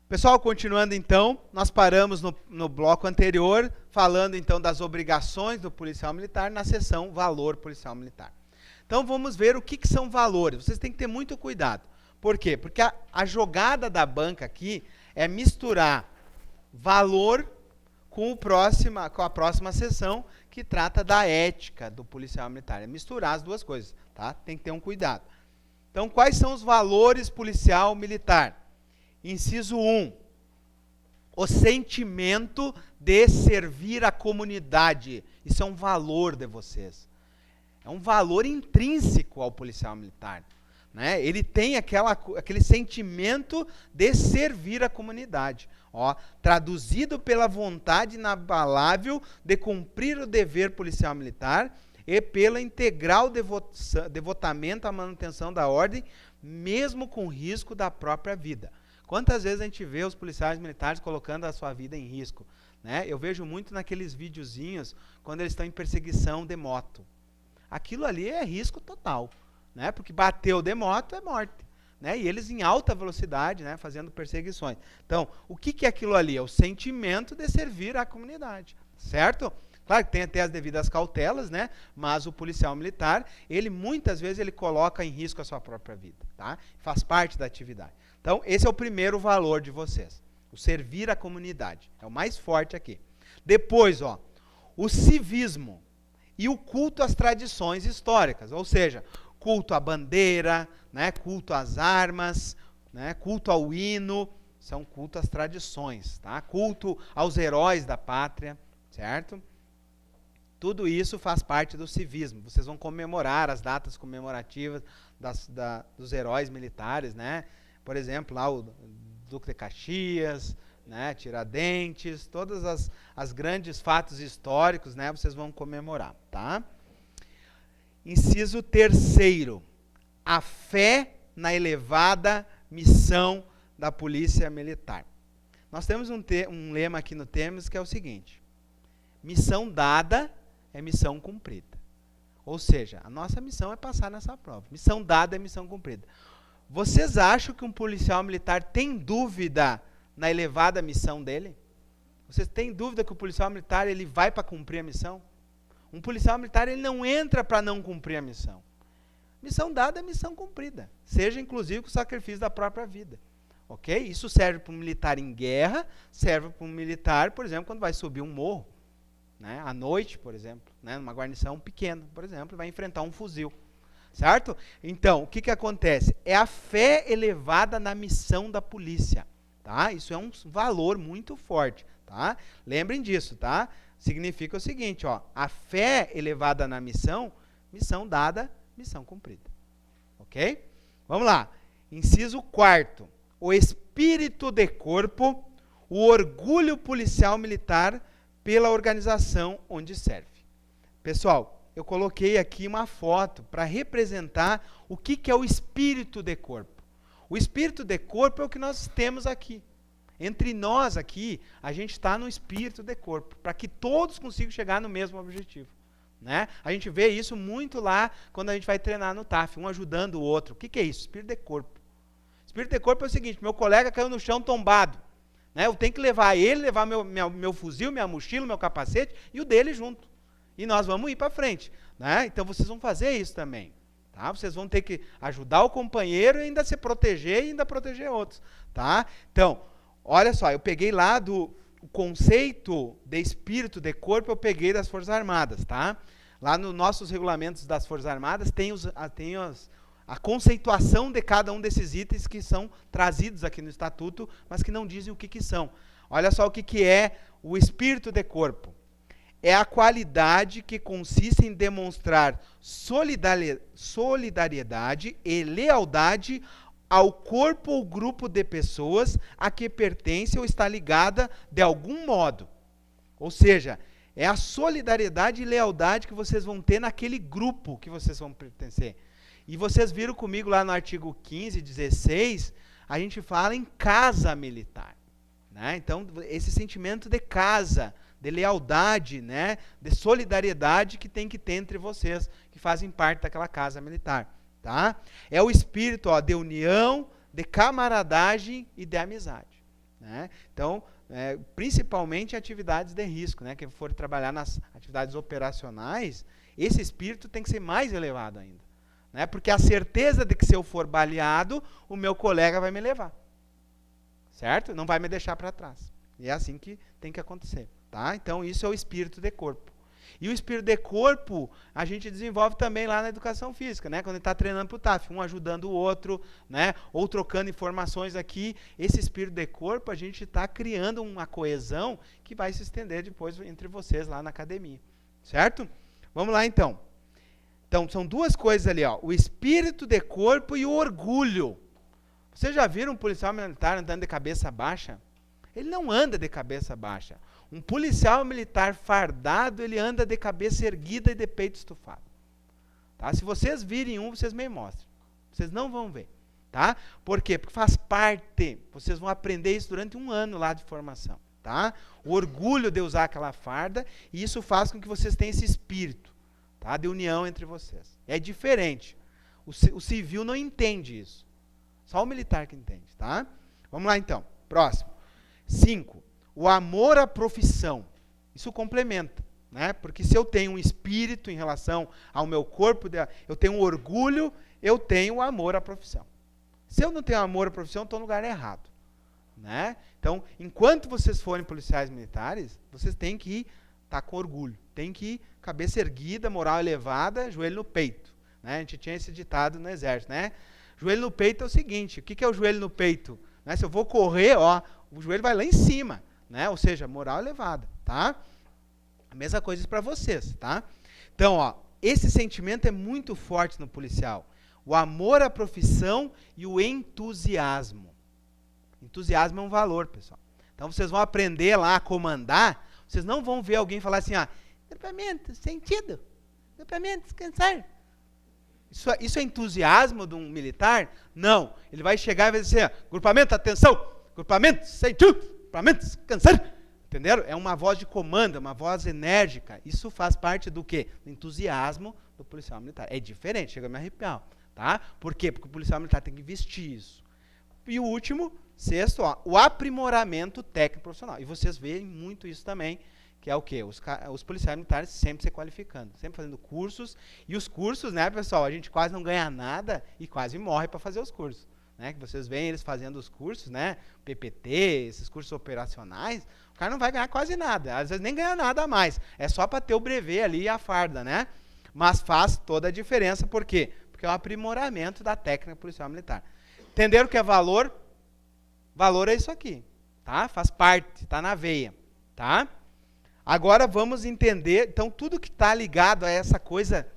Pessoal, continuando então, nós paramos no bloco anterior, falando então das obrigações do policial militar na seção valor policial militar. Então vamos ver o que são valores. Vocês têm que ter muito cuidado. Por quê? Porque a jogada da banca aqui é misturar valor com a próxima sessão, que trata da ética do policial militar. É misturar as duas coisas, tá? Tem que ter um cuidado. Então, quais são os valores policial militar? Inciso 1. O sentimento de servir a comunidade. Isso é um valor de vocês. É um valor intrínseco ao policial militar. Né? Ele tem aquele sentimento de servir a comunidade. Ó, traduzido pela vontade inabalável de cumprir o dever policial militar e pelo integral devotamento à manutenção da ordem, mesmo com risco da própria vida. Quantas vezes a gente vê os policiais militares colocando a sua vida em risco? Né? Eu vejo muito naqueles videozinhos, quando eles estão em perseguição de moto. Aquilo ali é risco total, né? Porque bateu de moto é morte. Né? E eles em alta velocidade, né? Fazendo perseguições. Então, o que é aquilo ali? É o sentimento de servir à comunidade, certo? Claro que tem até as devidas cautelas, né? Mas o policial militar, ele muitas vezes ele coloca em risco a sua própria vida, tá? Faz parte da atividade. Então, esse é o primeiro valor de vocês. O servir à comunidade. É o mais forte aqui. Depois, ó, o civismo e o culto às tradições históricas. Ou seja, culto à bandeira, né, culto às armas, né, culto ao hino. São culto às tradições. Tá? Culto aos heróis da pátria. Certo? Tudo isso faz parte do civismo. Vocês vão comemorar as datas comemorativas dos heróis militares, né? Por exemplo, lá o Duque de Caxias, né, Tiradentes, todas as grandes fatos históricos, né, vocês vão comemorar, tá? Inciso 3º, a fé na elevada missão da Polícia Militar. Nós temos um lema aqui no Temes que é o seguinte: missão dada é missão cumprida. Ou seja, a nossa missão é passar nessa prova. Missão dada é missão cumprida. Vocês acham que um policial militar tem dúvida na elevada missão dele? Vocês têm dúvida que o policial militar ele vai para cumprir a missão? Um policial militar ele não entra para não cumprir a missão. Missão dada é missão cumprida, seja inclusive com o sacrifício da própria vida. Ok? Isso serve para um militar em guerra, serve para um militar, por exemplo, quando vai subir um morro, né, à noite, por exemplo, né, numa guarnição pequena, por exemplo, vai enfrentar um fuzil. Certo? Então, o que acontece? É a fé elevada na missão da polícia. Tá? Isso é um valor muito forte. Tá? Lembrem disso. Tá? Significa o seguinte, ó, a fé elevada na missão, missão dada, missão cumprida. Ok? Vamos lá. Inciso 4º. O espírito de corpo, o orgulho policial militar pela organização onde serve. Pessoal, eu coloquei aqui uma foto para representar o que é o espírito de corpo. O espírito de corpo é o que nós temos aqui. Entre nós aqui, a gente está no espírito de corpo, para que todos consigam chegar no mesmo objetivo. Né? A gente vê isso muito lá quando a gente vai treinar no TAF, um ajudando o outro. O que é isso? Espírito de corpo. Espírito de corpo é o seguinte: meu colega caiu no chão tombado. Né? Eu tenho que levar ele, levar meu fuzil, minha mochila, meu capacete e o dele junto. E nós vamos ir para frente. Né? Então, vocês vão fazer isso também. Tá? Vocês vão ter que ajudar o companheiro e ainda se proteger e ainda proteger outros. Tá? Então, olha só, eu peguei lá o conceito de espírito de corpo, eu peguei das Forças Armadas. Tá? Lá nos nossos regulamentos das Forças Armadas tem a conceituação de cada um desses itens que são trazidos aqui no Estatuto, mas que não dizem o que são. Olha só o que é o espírito de corpo. É a qualidade que consiste em demonstrar solidariedade e lealdade ao corpo ou grupo de pessoas a que pertence ou está ligada de algum modo. Ou seja, é a solidariedade e lealdade que vocês vão ter naquele grupo que vocês vão pertencer. E vocês viram comigo lá no artigo 15, 16, a gente fala em casa militar. Né? Então, esse sentimento de casa, de lealdade, né, de solidariedade que tem que ter entre vocês, que fazem parte daquela casa militar. Tá? É o espírito, ó, de união, de camaradagem e de amizade. né? Então, principalmente atividades de risco, né? Quem for trabalhar nas atividades operacionais, esse espírito tem que ser mais elevado ainda, né? Porque a certeza de que se eu for baleado, o meu colega vai me levar, certo? Não vai me deixar para trás. E é assim que tem que acontecer, tá? Então, isso é o espírito de corpo. E o espírito de corpo a gente desenvolve também lá na educação física, né? Quando a gente está treinando para o TAF, um ajudando o outro, né? Ou trocando informações aqui. Esse espírito de corpo, a gente está criando uma coesão que vai se estender depois entre vocês lá na academia, certo? Vamos lá então. Então, são duas coisas ali, ó, o espírito de corpo e o orgulho. Vocês já viram um policial militar andando de cabeça baixa? Ele não anda de cabeça baixa. Um policial militar fardado, ele anda de cabeça erguida e de peito estufado. Tá? Se vocês virem um, vocês me mostrem. Vocês não vão ver. Tá? Por quê? Porque faz parte. Vocês vão aprender isso durante um ano lá de formação. Tá? O orgulho de usar aquela farda, e isso faz com que vocês tenham esse espírito, tá? De união entre vocês. É diferente. O civil não entende isso. Só o militar que entende. Tá? Vamos lá então. Próximo. 5. O amor à profissão. Isso complementa, né? Porque se eu tenho um espírito em relação ao meu corpo, eu tenho um orgulho, eu tenho o amor à profissão. Se eu não tenho amor à profissão, eu estou no lugar errado, né? Então, enquanto vocês forem policiais militares, vocês têm que estar com orgulho. Tem que ir cabeça erguida, moral elevada, joelho no peito, né? A gente tinha esse ditado no exército, né? Joelho no peito é o seguinte, o que é o joelho no peito? Né? Se eu vou correr, ó, o joelho vai lá em cima, né? Ou seja, moral elevada, tá? A mesma coisa para vocês, tá? Então, ó, esse sentimento é muito forte no policial. O amor à profissão e o entusiasmo. Entusiasmo é um valor, pessoal. Então, vocês vão aprender lá a comandar, vocês não vão ver alguém falar assim, ah, grupamento, sentido, grupamento, descansar. Isso é entusiasmo de um militar? Não. Ele vai chegar e vai dizer, grupamento, atenção, grupamento, sentido, grupamento, descansar. Entenderam? É uma voz de comando, uma voz enérgica. Isso faz parte do quê? Do entusiasmo do policial militar. É diferente, chega a me arrepiar. Tá? Por quê? Porque o policial militar tem que vestir isso. E o último, sexto, ó, o aprimoramento técnico profissional. E vocês veem muito isso também, que é o quê? Os policiais militares sempre se qualificando, sempre fazendo cursos. E os cursos, né, pessoal, a gente quase não ganha nada e quase morre para fazer os cursos. Né, que vocês veem eles fazendo os cursos, né, PPT, esses cursos operacionais, o cara não vai ganhar quase nada, às vezes nem ganha nada a mais, é só para ter o brevet ali e a farda, né, mas faz toda a diferença, por quê? Porque é o aprimoramento da técnica policial militar. Entenderam o que é valor? Valor é isso aqui, tá? Faz parte, está na veia, tá? Agora vamos entender, então tudo que está ligado a essa coisa,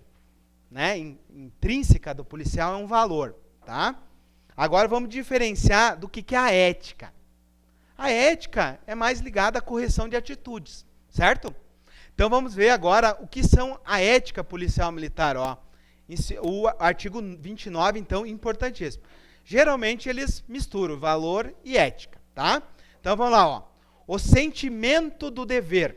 né, intrínseca do policial é um valor, tá? Agora vamos diferenciar do que é a ética. A ética é mais ligada à correção de atitudes, certo? Então vamos ver agora o que são a ética policial militar. Ó. O artigo 29, então, importantíssimo. Geralmente eles misturam valor e ética, tá? Então vamos lá, ó. O sentimento do dever,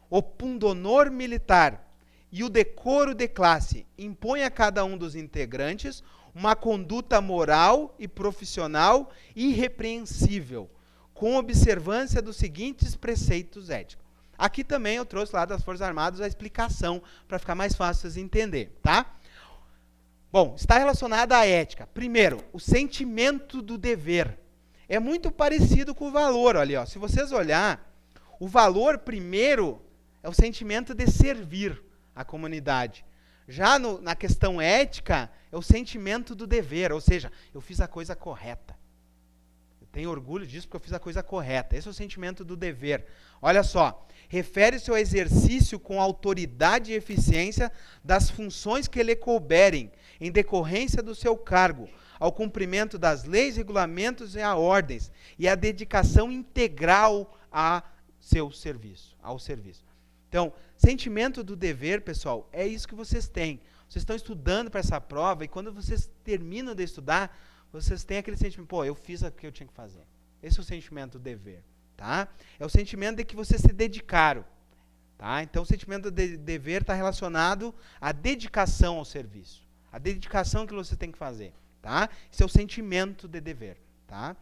o pundonor militar e o decoro de classe impõe a cada um dos integrantes uma conduta moral e profissional irrepreensível, com observância dos seguintes preceitos éticos. Aqui também eu trouxe lá das Forças Armadas a explicação, para ficar mais fácil vocês entenderem, tá? Bom, está relacionada à ética. Primeiro, o sentimento do dever. É muito parecido com o valor, olha, ó. Se vocês olhar, o valor primeiro é o sentimento de servir a comunidade. Já na questão ética, é o sentimento do dever, ou seja, eu fiz a coisa correta. Eu tenho orgulho disso porque eu fiz a coisa correta. Esse é o sentimento do dever. Olha só, refere-se ao exercício com autoridade e eficiência das funções que lhe couberem, em decorrência do seu cargo, ao cumprimento das leis, regulamentos e a ordens, e à dedicação integral ao serviço. Então, sentimento do dever, pessoal, é isso que vocês têm. Vocês estão estudando para essa prova e quando vocês terminam de estudar, vocês têm aquele sentimento, pô, eu fiz o que eu tinha que fazer. Esse é o sentimento do dever, tá? É o sentimento de que vocês se dedicaram, tá? Então, o sentimento de dever está relacionado à dedicação ao serviço. A dedicação que você tem que fazer, tá? Esse é o sentimento de dever, tá?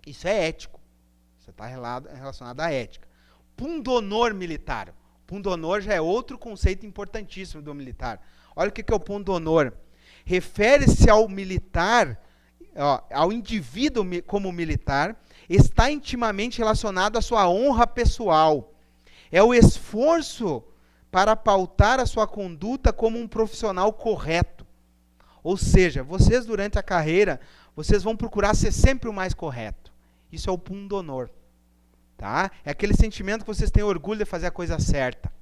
Isso é ético, Você está relacionado à ética. Pundonor militar. Pundonor já é outro conceito importantíssimo do militar. Olha o que é o pundonor. Refere-se ao militar, ao indivíduo como militar, está intimamente relacionado à sua honra pessoal. É o esforço para pautar a sua conduta como um profissional correto. Ou seja, vocês durante a carreira, vocês vão procurar ser sempre o mais correto. Isso é o pundonor. Tá? É aquele sentimento que vocês têm orgulho de fazer a coisa certa.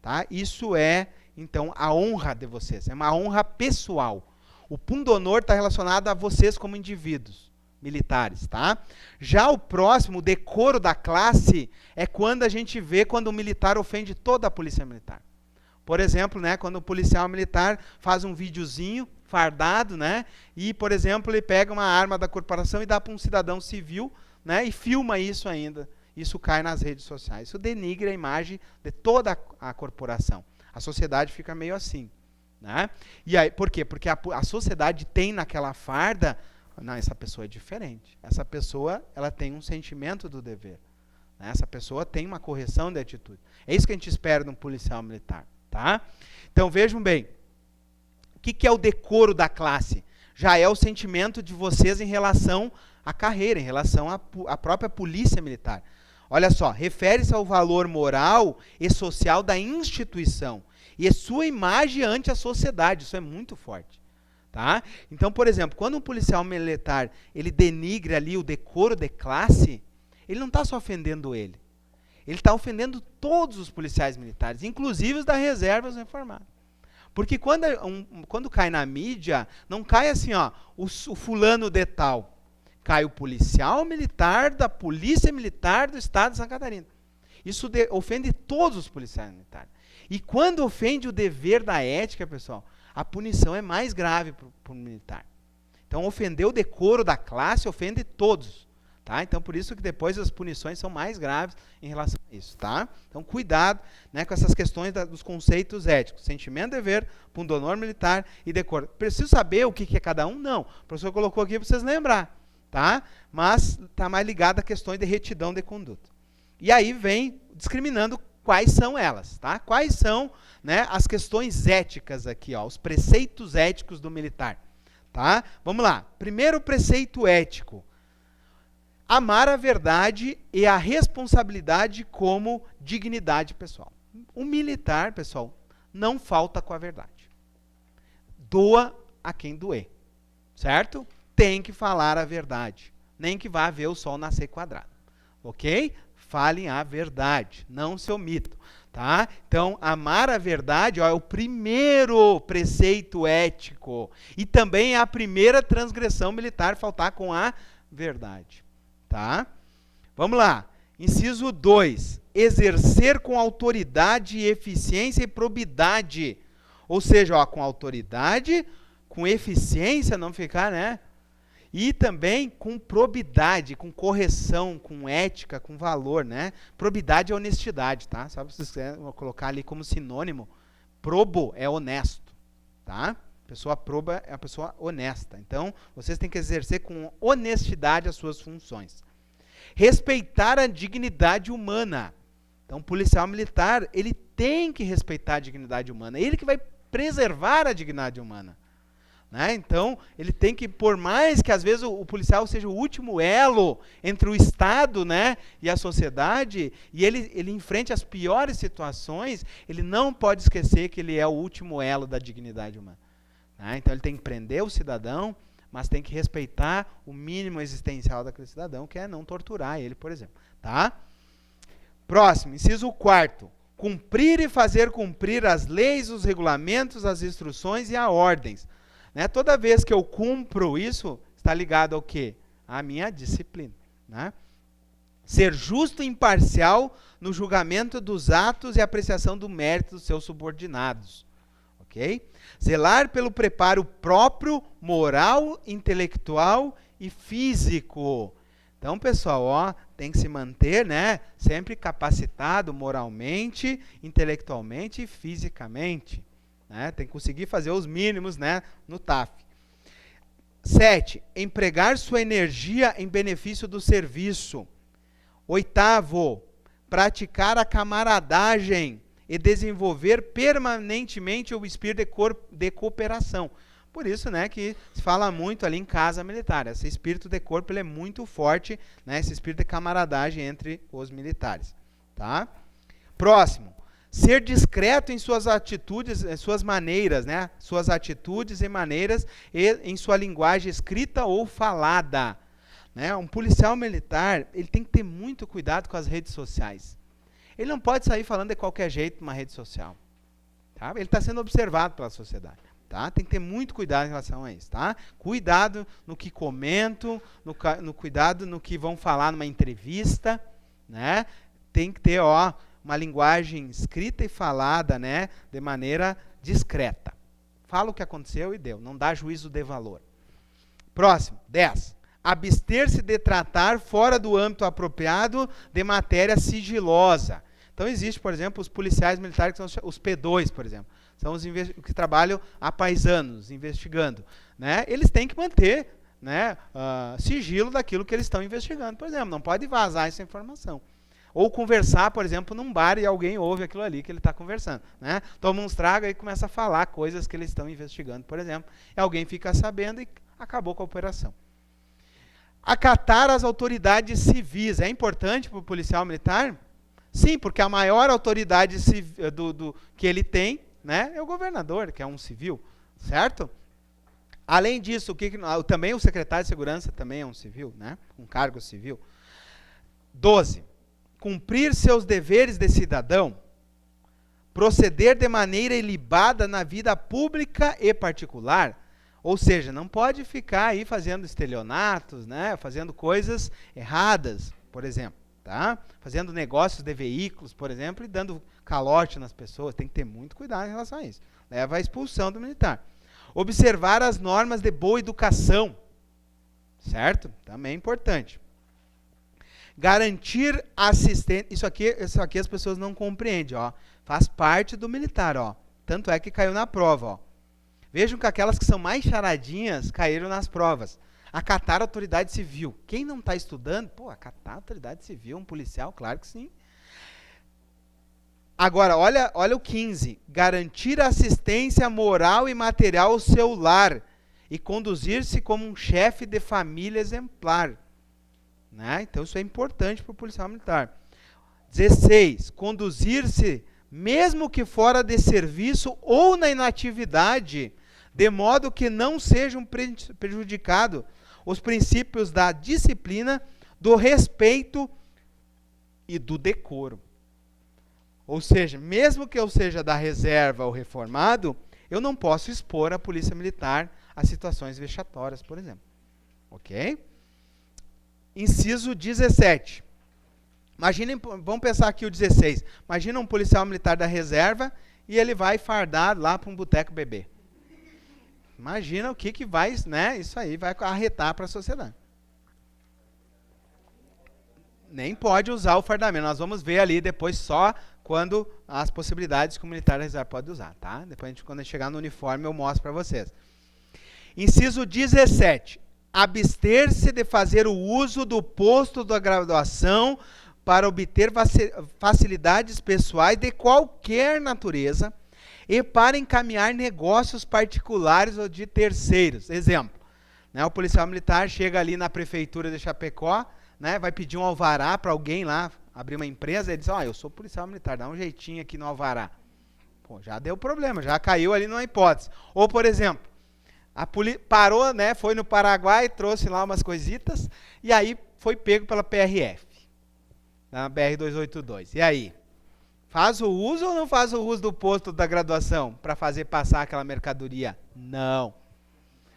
Tá? Isso é, então, a honra de vocês. É uma honra pessoal. O pundonor está relacionado a vocês como indivíduos militares. Tá? Já o próximo, o decoro da classe, é quando a gente vê quando o militar ofende toda a polícia militar. Por exemplo, né, quando o policial militar faz um videozinho fardado, né, e, por exemplo, ele pega uma arma da corporação e dá para um cidadão civil, né, e filma isso ainda. Isso cai nas redes sociais. Isso denigra a imagem de toda a corporação. A sociedade fica meio assim. Né? E aí, por quê? Porque a sociedade tem naquela farda, não, essa pessoa é diferente. Essa pessoa ela tem um sentimento do dever. Né? Essa pessoa tem uma correção de atitude. É isso que a gente espera de um policial militar. Tá? Então vejam bem, o que é o decoro da classe? Já é o sentimento de vocês em relação à carreira, em relação à própria polícia militar. Olha só, refere-se ao valor moral e social da instituição e a sua imagem ante a sociedade. Isso é muito forte. Tá? Então, por exemplo, quando um policial militar ele denigre ali o decoro de classe, ele não está só ofendendo ele. Ele está ofendendo todos os policiais militares, inclusive os da reserva e os reformados. Porque quando cai na mídia, não cai assim, ó, o fulano de tal. Cai o policial militar da Polícia Militar do Estado de Santa Catarina. Isso ofende todos os policiais militares. E quando ofende o dever da ética, pessoal, a punição é mais grave para o militar. Então, ofender o decoro da classe ofende todos. Tá? Então, por isso que depois as punições são mais graves em relação a isso. Tá? Então, cuidado, né, com essas questões dos conceitos éticos. Sentimento, dever, pundonor militar e decoro. Preciso saber o que é cada um? Não. O professor colocou aqui para vocês lembrar. Tá? Mas está mais ligado a questões de retidão de conduta. E aí vem discriminando quais são elas. Tá? Quais são, né, as questões éticas aqui, ó, os preceitos éticos do militar. Tá? Vamos lá. Primeiro preceito ético. Amar a verdade e a responsabilidade como dignidade pessoal. O militar, pessoal, não falta com a verdade. Doa a quem doer. Certo? Tem que falar a verdade. Nem que vá ver o sol nascer quadrado. Ok? Falem a verdade. Não se omitam. Tá? Então, amar a verdade, ó, é o primeiro preceito ético. E também é a primeira transgressão militar, faltar com a verdade. Tá? Vamos lá. Inciso 2. Exercer com autoridade, eficiência e probidade. Ou seja, ó, com autoridade, com eficiência, não ficar, né? E também com probidade, com correção, com ética, com valor, né? Probidade é honestidade, tá? Só para vocês colocar ali como sinônimo. Probo é honesto, tá? Pessoa proba é a pessoa honesta. Então, vocês têm que exercer com honestidade as suas funções. Respeitar a dignidade humana. Então, o policial militar, ele tem que respeitar a dignidade humana. Ele que vai preservar a dignidade humana. Né? Então, ele tem que, por mais que às vezes o policial seja o último elo entre o Estado, né, e a sociedade, e ele enfrente as piores situações, ele não pode esquecer que ele é o último elo da dignidade humana. Né? Então, ele tem que prender o cidadão, mas tem que respeitar o mínimo existencial daquele cidadão, que é não torturar ele, por exemplo. Tá? Próximo, inciso 4. Cumprir e fazer cumprir as leis, os regulamentos, as instruções e as ordens. Né? Toda vez que eu cumpro isso, está ligado ao quê? À minha disciplina. Né? Ser justo e imparcial no julgamento dos atos e apreciação do mérito dos seus subordinados. Okay? Zelar pelo preparo próprio, moral, intelectual e físico. Então, pessoal, ó, tem que se manter, né, sempre capacitado moralmente, intelectualmente e fisicamente. Né? Tem que conseguir fazer os mínimos, né, no TAF. 7. Empregar sua energia em benefício do serviço. Oitavo, praticar a camaradagem e desenvolver permanentemente o espírito de cooperação. Por isso, né, que se fala muito ali em casa militar. Esse espírito de corpo ele é muito forte, né, esse espírito de camaradagem entre os militares. Tá? Próximo. Ser discreto em suas atitudes, em suas maneiras, né, suas atitudes e maneiras e em sua linguagem escrita ou falada. Né? Um policial militar ele tem que ter muito cuidado com as redes sociais. Ele não pode sair falando de qualquer jeito numa rede social. Tá? Ele está sendo observado pela sociedade. Tá? Tem que ter muito cuidado em relação a isso. Tá? Cuidado no que comentam, no cuidado no que vão falar numa entrevista. Né? Tem que ter uma linguagem escrita e falada, né, de maneira discreta. Fala o que aconteceu e deu. Não dá juízo de valor. Próximo, 10. Abster-se de tratar fora do âmbito apropriado de matéria sigilosa. Então, existe, por exemplo, os policiais militares, que são os P2, por exemplo. São os que trabalham há paisanos, investigando. Né? Eles têm que manter, né, sigilo daquilo que eles estão investigando. Por exemplo, não pode vazar essa informação. Ou conversar, por exemplo, num bar e alguém ouve aquilo ali que ele está conversando. Né? Toma uns tragos e começa a falar coisas que eles estão investigando, por exemplo. E alguém fica sabendo e acabou com a operação. Acatar as autoridades civis. É importante para o policial militar? Sim, porque a maior autoridade que ele tem, né, é o governador, que é um civil. Certo? Além disso, também o secretário de segurança também é um civil, né? Um cargo civil. 12. Cumprir seus deveres de cidadão, proceder de maneira ilibada na vida pública e particular, ou seja, não pode ficar aí fazendo estelionatos, né, fazendo coisas erradas, por exemplo, tá? Fazendo negócios de veículos, por exemplo, e dando calote nas pessoas, tem que ter muito cuidado em relação a isso. Leva à expulsão do militar. Observar as normas de boa educação, certo? Também é importante. Garantir assistência. Isso aqui as pessoas não compreendem, ó. Faz parte do militar, ó. Tanto é que caiu na prova, ó. Vejam que aquelas que são mais charadinhas caíram nas provas. Acatar a autoridade civil. Quem não está estudando, acatar a autoridade civil, um policial, claro que sim. Agora, olha o 15. Garantir assistência moral e material ao seu lar e conduzir-se como um chefe de família exemplar. Né? Então, isso é importante para o policial militar. 16. Conduzir-se, mesmo que fora de serviço ou na inatividade, de modo que não sejam prejudicados os princípios da disciplina, do respeito e do decoro. Ou seja, mesmo que eu seja da reserva ou reformado, eu não posso expor a polícia militar a situações vexatórias, por exemplo. Ok? Inciso 17. Imaginem, vamos pensar aqui o 16. Imagina um policial militar da reserva e ele vai fardar lá para um boteco beber. Imagina o que vai, né? Isso aí vai arretar para a sociedade. Nem pode usar o fardamento. Nós vamos ver ali depois só quando as possibilidades que o militar da reserva pode usar, tá? Depois, quando a gente chegar no uniforme, eu mostro para vocês. Inciso 17. Abster-se de fazer o uso do posto da graduação para obter facilidades pessoais de qualquer natureza e para encaminhar negócios particulares ou de terceiros. Exemplo, né, o policial militar chega ali na prefeitura de Chapecó, né, vai pedir um alvará para alguém lá abrir uma empresa, ele diz, eu sou policial militar, dá um jeitinho aqui no alvará. Já deu problema, já caiu ali numa hipótese. Ou, por exemplo, a polícia parou, né, foi no Paraguai, trouxe lá umas coisitas, e aí foi pego pela PRF, na BR-282. E aí? Faz o uso ou não faz o uso do posto da graduação para fazer passar aquela mercadoria? Não.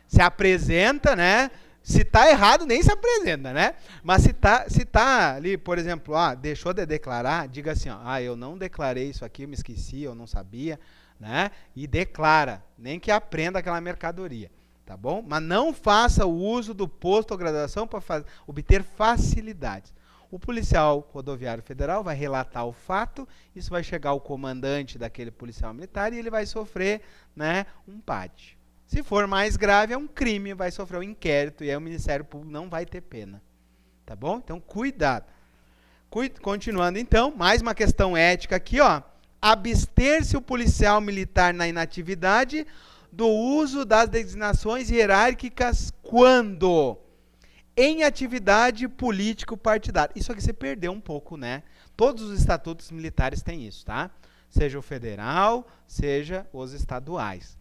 Se apresenta, né? Se está errado, nem se apresenta, né? Mas se tá ali, por exemplo, deixou de declarar, diga assim, eu não declarei isso aqui, eu me esqueci, eu não sabia, né? E declara, nem que aprenda aquela mercadoria, tá bom? Mas não faça o uso do posto ou graduação para obter facilidades. O policial rodoviário federal vai relatar o fato, isso vai chegar ao comandante daquele policial militar e ele vai sofrer, né, um PAD. Se for mais grave, é um crime, vai sofrer um inquérito e aí o Ministério Público não vai ter pena. Tá bom? Então, cuidado. Continuando então, mais uma questão ética aqui, ó. Abster-se o policial militar na inatividade do uso das designações hierárquicas quando? Em atividade político-partidária. Isso aqui você perdeu um pouco, né? Todos os estatutos militares têm isso, tá? Seja o federal, seja os estaduais.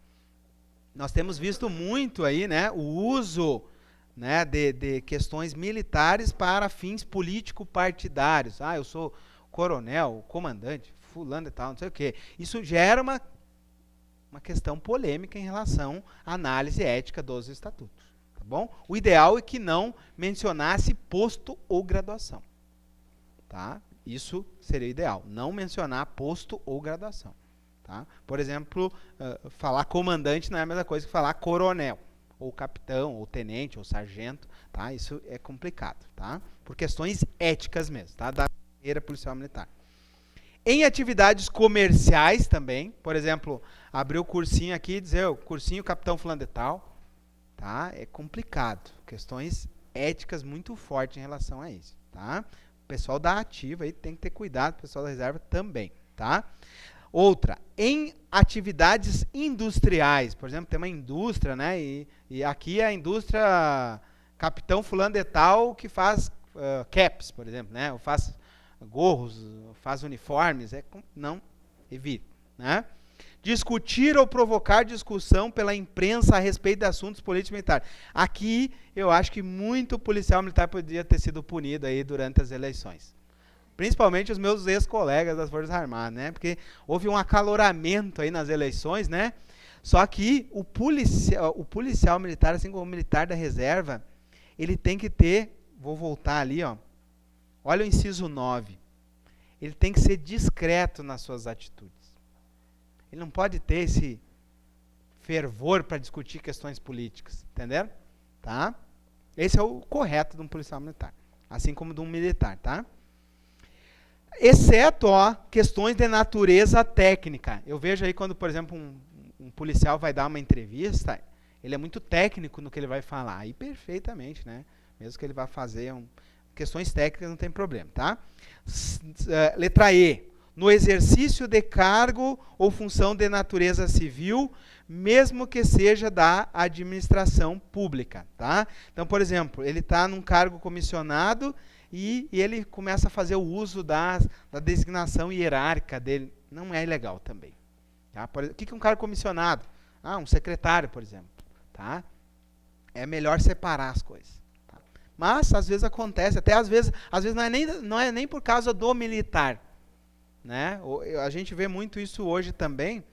Nós temos visto muito aí, né, o uso, né, de questões militares para fins político-partidários. Ah, eu sou coronel, comandante, fulano e tal, não sei o quê. Isso gera uma questão polêmica em relação à análise ética dos estatutos. Tá bom? O ideal é que não mencionasse posto ou graduação. Tá? Isso seria o ideal. Não mencionar posto ou graduação. Tá? Por exemplo, falar comandante não é a mesma coisa que falar coronel, ou capitão, ou tenente, ou sargento. Tá? Isso é complicado. Tá? Por questões éticas mesmo, tá? Da carreira policial militar. Em atividades comerciais também, por exemplo, abrir o cursinho aqui e dizer, cursinho Capitão Fulano de Tal, tá? É complicado. Questões éticas muito fortes em relação a isso, tá? O pessoal da ativa aí tem que ter cuidado, o pessoal da reserva também, tá? Outra, em atividades industriais, por exemplo, tem uma indústria, né? E aqui é a indústria Capitão Fulano de Tal que faz caps, por exemplo, né? Ou faz gorros, faz uniformes, não, evite, né? Discutir ou provocar discussão pela imprensa a respeito de assuntos políticos e militares. Aqui, eu acho que muito policial militar poderia ter sido punido aí durante as eleições. Principalmente os meus ex-colegas das Forças Armadas, né? Porque houve um acaloramento aí nas eleições, né? Só que o policial militar, assim como o militar da reserva, ele tem que ter, vou voltar ali, ó. Olha o inciso 9. Ele tem que ser discreto nas suas atitudes. Ele não pode ter esse fervor para discutir questões políticas. Entenderam? Tá? Esse é o correto de um policial militar. Assim como de um militar, tá? Exceto, ó, questões de natureza técnica. Eu vejo aí quando, por exemplo, um policial vai dar uma entrevista, ele é muito técnico no que ele vai falar. Aí perfeitamente, né? Mesmo que ele vá fazer questões técnicas, não tem problema, tá? Letra E. No exercício de cargo ou função de natureza civil, mesmo que seja da administração pública, tá? Então, por exemplo, ele está num cargo comissionado e ele começa a fazer o uso da designação hierárquica dele. Não é ilegal também. Tá? O que é um cargo comissionado? Ah, um secretário, por exemplo. Tá? É melhor separar as coisas. Mas, às vezes acontece, até às vezes não é nem por causa do militar. Né? A gente vê muito isso hoje também,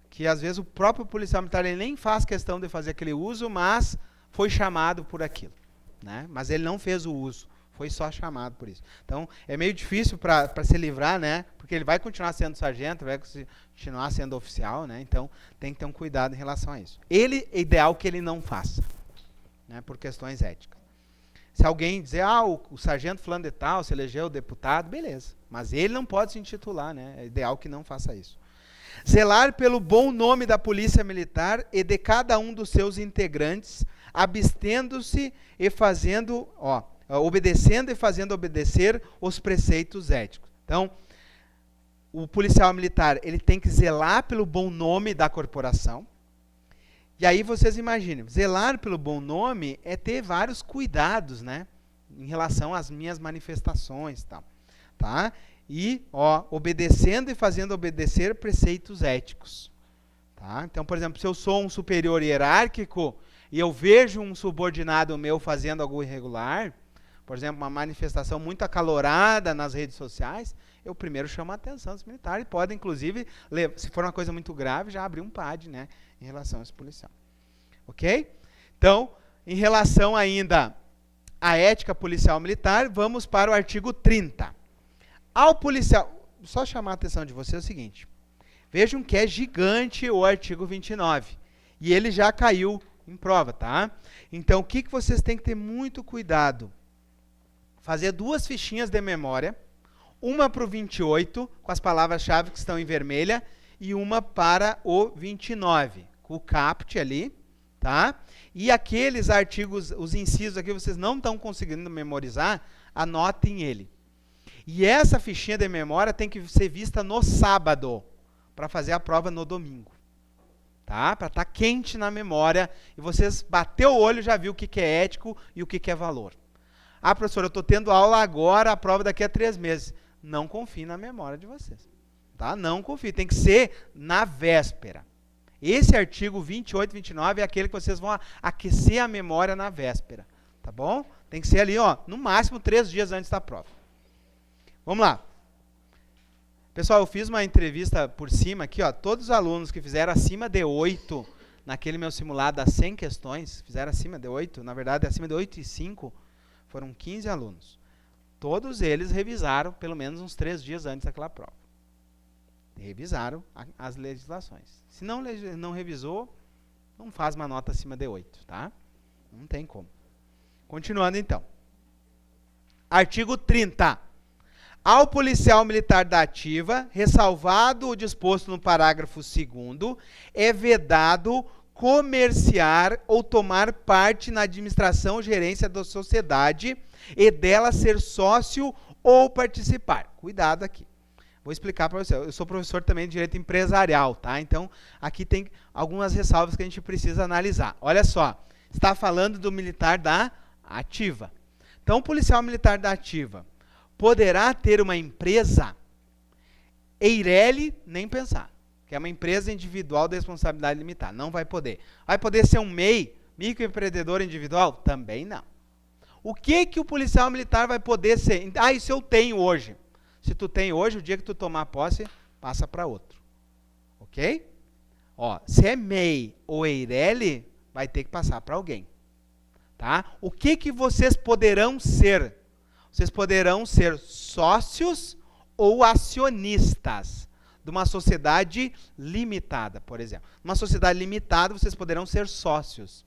que às vezes o próprio policial militar ele nem faz questão de fazer aquele uso, mas foi chamado por aquilo. Né? Mas ele não fez o uso, foi só chamado por isso. Então, é meio difícil para se livrar, né? Porque ele vai continuar sendo sargento, vai continuar sendo oficial, né? Então, tem que ter um cuidado em relação a isso. É ideal que ele não faça, né? Por questões éticas. Se alguém dizer, o sargento fulano de tal se elegeu deputado, beleza. Mas ele não pode se intitular, né? É ideal que não faça isso. Zelar pelo bom nome da Polícia Militar e de cada um dos seus integrantes, abstendo-se e fazendo, obedecendo e fazendo obedecer os preceitos éticos. Então, o policial militar, ele tem que zelar pelo bom nome da corporação. E aí vocês imaginem, zelar pelo bom nome é ter vários cuidados, né? Em relação às minhas manifestações e tal. Tá? E, obedecendo e fazendo obedecer preceitos éticos. Tá? Então, por exemplo, se eu sou um superior hierárquico e eu vejo um subordinado meu fazendo algo irregular, por exemplo, uma manifestação muito acalorada nas redes sociais, eu primeiro chamo a atenção dos militares e pode, inclusive, se for uma coisa muito grave, já abrir um PAD, né, em relação a esse policial. Ok? Então, em relação ainda à ética policial militar, vamos para o artigo 30. Ao policial... Só chamar a atenção de vocês é o seguinte. Vejam que é gigante o artigo 29. E ele já caiu em prova, tá? Então, o que vocês têm que ter muito cuidado? Fazer 2 fichinhas de memória. Uma para o 28, com as palavras-chave que estão em vermelha, e uma para o 29, com o caput ali, tá? E aqueles artigos, os incisos aqui, vocês não estão conseguindo memorizar, anotem ele. E essa fichinha de memória tem que ser vista no sábado, para fazer a prova no domingo. Tá? Para estar quente na memória e vocês bater o olho e já viu o que é ético e o que é valor. Ah, professor, eu estou tendo aula agora, a prova daqui a 3 meses. Não confie na memória de vocês. Tá? Não confie, tem que ser na véspera. Esse artigo 28 e 29 é aquele que vocês vão aquecer a memória na véspera. Tá bom? Tem que ser ali, ó, no máximo 3 dias antes da prova. Vamos lá. Pessoal, eu fiz uma entrevista por cima aqui, ó, todos os alunos que fizeram acima de 8, naquele meu simulado das 100 questões, fizeram acima de 8, na verdade, acima de 8 e 5, foram 15 alunos. Todos eles revisaram pelo menos uns 3 dias antes daquela prova. Revisaram as legislações. Se não revisou, não faz uma nota acima de 8, tá? Não tem como. Continuando então. Artigo 30. Ao policial militar da ativa, ressalvado o disposto no parágrafo 2º, é vedado comerciar ou tomar parte na administração ou gerência da sociedade e dela ser sócio ou participar. Cuidado aqui. Vou explicar para você. Eu sou professor também de direito empresarial, tá? Então, aqui tem algumas ressalvas que a gente precisa analisar. Olha só, está falando do militar da ativa. Então, o policial militar da ativa poderá ter uma empresa, EIRELI, nem pensar, que é uma empresa individual de responsabilidade limitada. Não vai poder. Vai poder ser um MEI, microempreendedor individual? Também não. O que o policial militar vai poder ser? Ah, isso eu tenho hoje. Se tu tem hoje, o dia que tu tomar posse, passa para outro. Ok? Ó, se é MEI ou EIRELI, vai ter que passar para alguém. Tá? O que vocês poderão ser? Vocês poderão ser sócios ou acionistas de uma sociedade limitada, por exemplo. Numa sociedade limitada, vocês poderão ser sócios,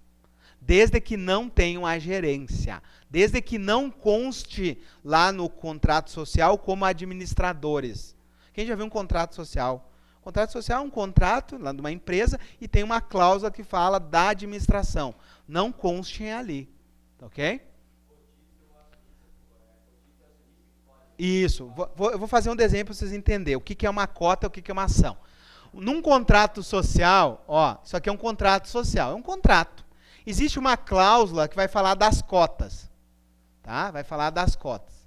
desde que não tenham a gerência, desde que não conste lá no contrato social como administradores. Quem já viu um contrato social? O contrato social é um contrato lá de uma empresa e tem uma cláusula que fala da administração. Não constem ali, ok? Isso. Eu vou fazer um desenho para vocês entenderem o que é uma cota e o que é uma ação. Num contrato social, ó, isso aqui é um contrato social, é um contrato. Existe uma cláusula que vai falar das cotas, tá? Vai falar das cotas.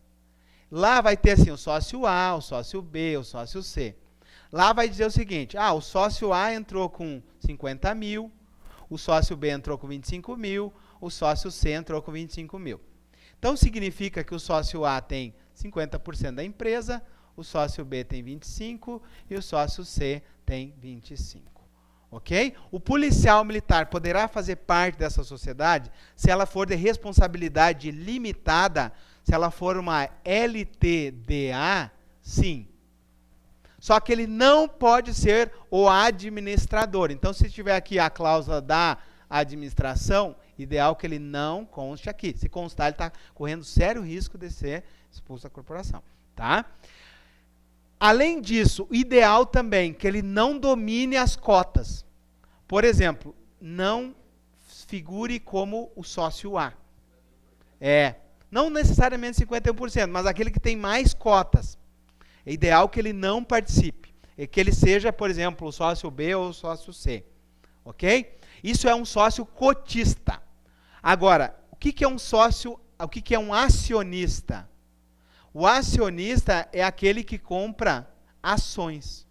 Lá vai ter assim o sócio A, o sócio B, o sócio C. Lá vai dizer o seguinte, o sócio A entrou com 50 mil, o sócio B entrou com 25 mil, o sócio C entrou com 25 mil. Então significa que o sócio A tem 50% da empresa, o sócio B tem 25% e o sócio C tem 25%. Ok? O policial militar poderá fazer parte dessa sociedade se ela for de responsabilidade limitada, se ela for uma LTDA, sim. Só que ele não pode ser o administrador. Então, se tiver aqui a cláusula da administração, ideal que ele não conste aqui. Se constar, ele está correndo sério risco de ser expulso da corporação. Tá? Além disso, ideal também que ele não domine as cotas. Por exemplo, não figure como o sócio A. Não necessariamente 51%, mas aquele que tem mais cotas. É ideal que ele não participe. E que ele seja, por exemplo, o sócio B ou o sócio C. Ok? Isso é um sócio cotista. Agora, o que é um sócio, o que é um acionista? O acionista é aquele que compra ações.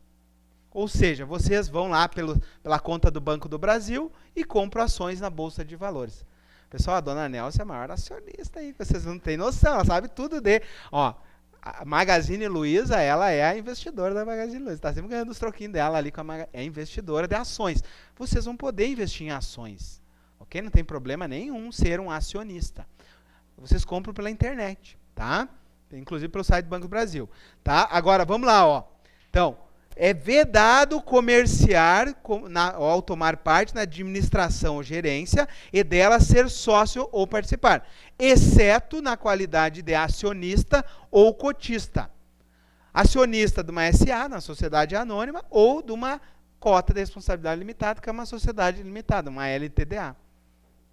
Ou seja, vocês vão lá pela conta do Banco do Brasil e compram ações na Bolsa de Valores. Pessoal, a dona Nelson é a maior acionista aí, vocês não têm noção, ela sabe tudo de... Ó, a Magazine Luiza, ela é a investidora da Magazine Luiza. Está sempre ganhando os troquinhos dela ali com é investidora de ações. Vocês vão poder investir em ações. Ok? Não tem problema nenhum ser um acionista. Vocês compram pela internet, tá? Inclusive pelo site do Banco do Brasil. Tá? Agora, vamos lá, ó. Então, é vedado comerciar ao tomar parte na administração ou gerência e dela ser sócio ou participar, exceto na qualidade de acionista ou cotista. Acionista de uma SA, na sociedade anônima, ou de uma cota de responsabilidade limitada, que é uma sociedade limitada, uma LTDA.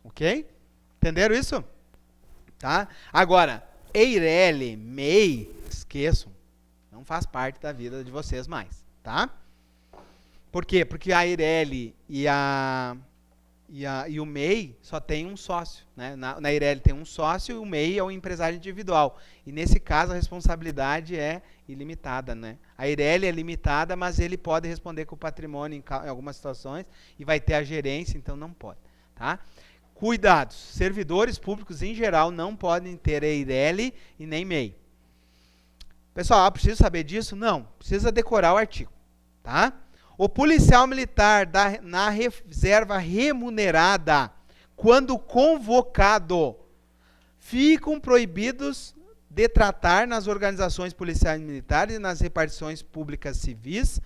Ok? Entenderam isso? Tá? Agora, EIRELI, MEI, esqueçam. Não faz parte da vida de vocês mais, tá? Por quê? Porque a Eireli e o MEI só tem um sócio, né? Na Eireli tem um sócio e o MEI é o empresário individual. E nesse caso a responsabilidade é ilimitada, né? A Eireli é limitada, mas ele pode responder com o patrimônio em algumas situações e vai ter a gerência, então não pode, tá? Cuidados. Servidores públicos em geral não podem ter Eireli e nem MEI. Pessoal, preciso saber disso? Não. Precisa decorar o artigo, tá? O policial militar na reserva remunerada, quando convocado, ficam proibidos de tratar nas organizações policiais militares e nas repartições públicas civis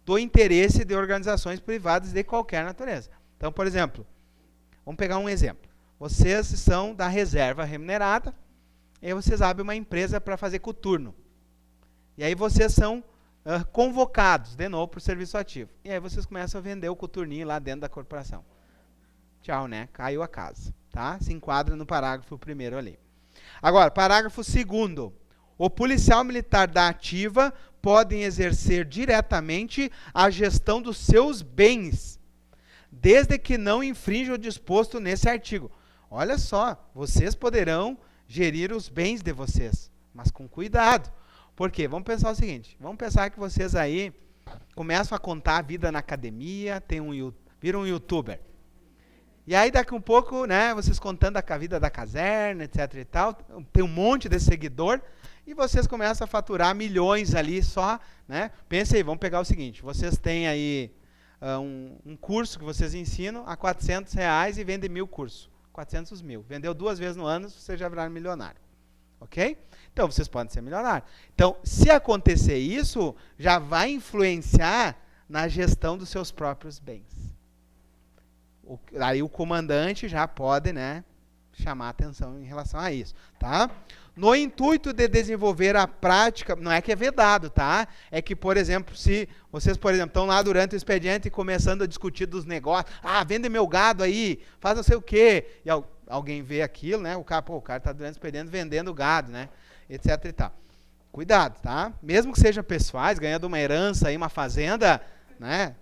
do interesse de organizações privadas de qualquer natureza. Então, por exemplo, vamos pegar um exemplo. Vocês são da reserva remunerada e aí vocês abrem uma empresa para fazer coturno. E aí vocês são convocados de novo para o serviço ativo. E aí vocês começam a vender o coturninho lá dentro da corporação. Tchau, né? Caiu a casa, tá? Se enquadra no parágrafo 1º ali. Agora, parágrafo 2º. O policial militar da ativa podem exercer diretamente a gestão dos seus bens, desde que não infrinja o disposto nesse artigo. Olha só, vocês poderão gerir os bens de vocês, mas com cuidado. Por quê? Vamos pensar o seguinte, vamos pensar que vocês aí começam a contar a vida na academia, viram um youtuber. E aí daqui um pouco, né, vocês contando a vida da caserna, etc e tal, tem um monte de seguidor, e vocês começam a faturar milhões ali só, né? Pensa aí, vamos pegar o seguinte, vocês têm aí um curso que vocês ensinam a R$400 e vendem 1.000 cursos. 400 mil. Vendeu 2 vezes no ano, vocês já viraram milionário. Ok? Então, vocês podem ser milionários. Então, se acontecer isso, já vai influenciar na gestão dos seus próprios bens. Aí o comandante já pode, né, chamar atenção em relação a isso, tá? No intuito de desenvolver a prática, não é que é vedado, tá? É que, por exemplo, se vocês, por exemplo, estão lá durante o expediente começando a discutir dos negócios, vende meu gado aí, faz não sei o quê, e alguém vê aquilo, né? O cara está durante o expediente vendendo gado, né? Etc e tal. Cuidado, tá? Mesmo que sejam pessoais, ganhando uma herança aí, uma fazenda, né?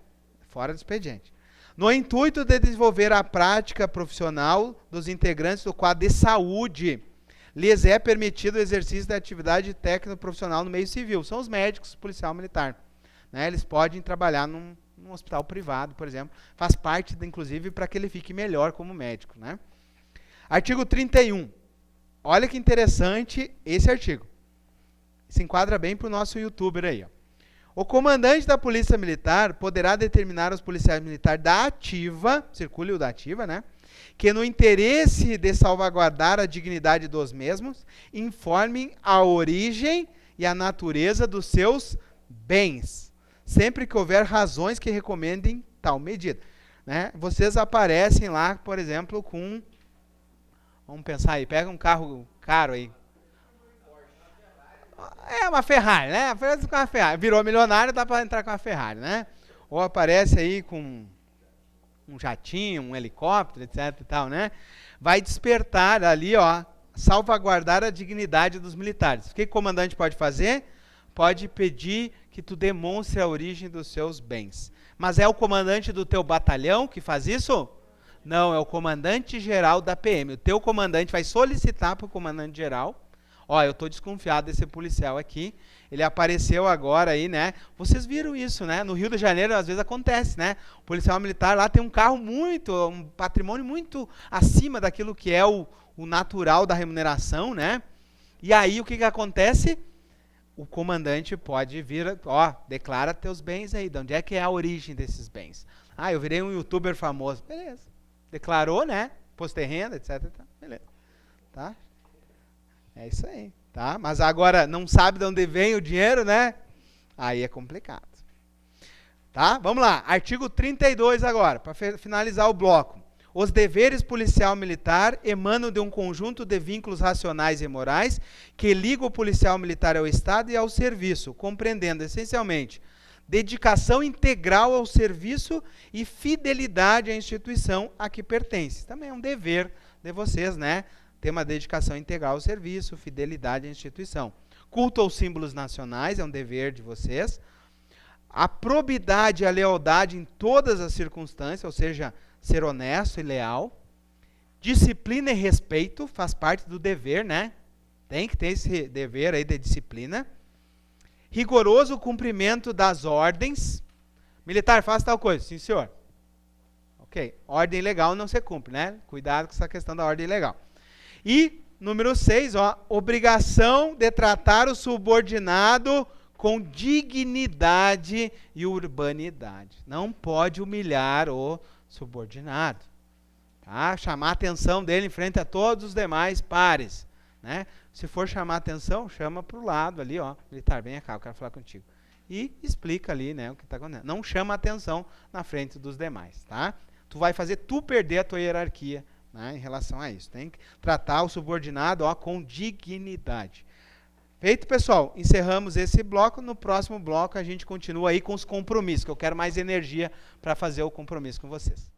Fora do expediente. No intuito de desenvolver a prática profissional dos integrantes do quadro de saúde, lhes é permitido o exercício da atividade técnico-profissional no meio civil. São os médicos, policial militar. Né? Eles podem trabalhar num hospital privado, por exemplo. Faz parte, inclusive, para que ele fique melhor como médico. Né? Artigo 31. Olha que interessante esse artigo. Se enquadra bem para o nosso youtuber aí. Ó. O comandante da Polícia Militar poderá determinar aos policiais militares da ativa, circule o da ativa, né? Que no interesse de salvaguardar a dignidade dos mesmos, informem a origem e a natureza dos seus bens, sempre que houver razões que recomendem tal medida. Né? Vocês aparecem lá, por exemplo, com... Vamos pensar aí, pega um carro caro aí. É uma Ferrari, né? Aparece com uma Ferrari. Virou milionário, dá para entrar com uma Ferrari, né? Ou aparece aí com um jatinho, um helicóptero, etc e tal, né? Vai despertar ali, ó, salvaguardar a dignidade dos militares. O que o comandante pode fazer? Pode pedir que tu demonstre a origem dos seus bens. Mas é o comandante do teu batalhão que faz isso? Não, é o comandante geral da PM. O teu comandante vai solicitar para o comandante geral. Ó, eu estou desconfiado desse policial aqui. Ele apareceu agora aí, né? Vocês viram isso, né? No Rio de Janeiro, às vezes acontece, né? O policial militar lá tem um carro um patrimônio muito acima daquilo que é o natural da remuneração, né? E aí, o que acontece? O comandante pode vir, ó, declara teus bens aí. De onde é que é a origem desses bens? Eu virei um youtuber famoso. Beleza. Declarou, né? Imposto de renda, etc. Beleza. Tá? É isso aí, tá? Mas agora não sabe de onde vem o dinheiro, né? Aí é complicado. Tá? Vamos lá. Artigo 32 agora, para finalizar o bloco. Os deveres policial militar emanam de um conjunto de vínculos racionais e morais que ligam o policial militar ao Estado e ao serviço, compreendendo essencialmente dedicação integral ao serviço e fidelidade à instituição a que pertence. Também é um dever de vocês, né? Ter uma dedicação integral ao serviço, fidelidade à instituição. Culto aos símbolos nacionais, é um dever de vocês. A probidade e a lealdade em todas as circunstâncias, ou seja, ser honesto e leal. Disciplina e respeito, faz parte do dever, né? Tem que ter esse dever aí de disciplina. Rigoroso cumprimento das ordens. Militar, faça tal coisa. Sim, senhor. Ok. Ordem legal não se cumpre, né? Cuidado com essa questão da ordem legal. E, número 6, obrigação de tratar o subordinado com dignidade e urbanidade. Não pode humilhar o subordinado. Tá? Chamar a atenção dele em frente a todos os demais pares. Né? Se for chamar a atenção, chama para o lado ali, ó. Militar, vem cá, eu quero falar contigo. E explica ali, né, o que está acontecendo. Não chama a atenção na frente dos demais, tá? Tu vai fazer tu perder a tua hierarquia, né, em relação a isso. Tem que tratar o subordinado, ó, com dignidade. Feito, pessoal? Encerramos esse bloco. No próximo bloco a gente continua aí com os compromissos, que eu quero mais energia para fazer o compromisso com vocês.